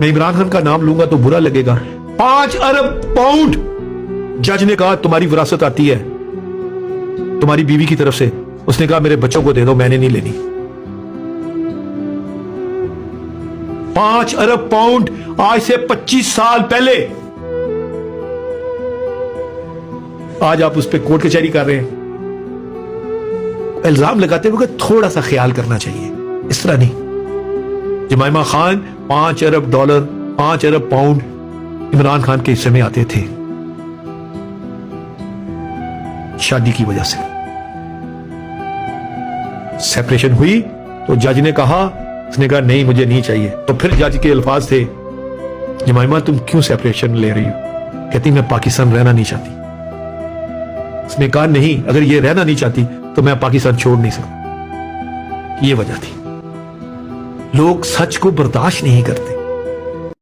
मैं इमरान खान का नाम लूंगा तो बुरा लगेगा। 5 अरब पाउंड जज ने कहा तुम्हारी विरासत आती है तुम्हारी बीवी की तरफ से। उसने कहा मेरे बच्चों को दे दो, मैंने नहीं लेनी। 5 अरब पाउंड आज से 25 साल पहले। आज आप उस पर कोर्ट कचहरी कर रहे हैं। इल्जाम लगाते हुए थोड़ा सा ख्याल करना चाहिए, इस तरह नहीं। जमाइमा खान 5 अरब डॉलर 5 अरब पाउंड इमरान खान के हिस्से में आते थे शादी की वजह से। सेपरेशन हुई तो जज ने कहा, उसने कहा नहीं मुझे नहीं चाहिए। तो फिर जज के अल्फाज थे, जमाइमा तुम क्यों सेपरेशन ले रही हो? कहती मैं पाकिस्तान रहना नहीं चाहती। उसने कहा नहीं, अगर ये रहना नहीं चाहती तो मैं पाकिस्तान छोड़ नहीं सकता। ये वजह थी। लोग सच को बर्दाश्त नहीं करते।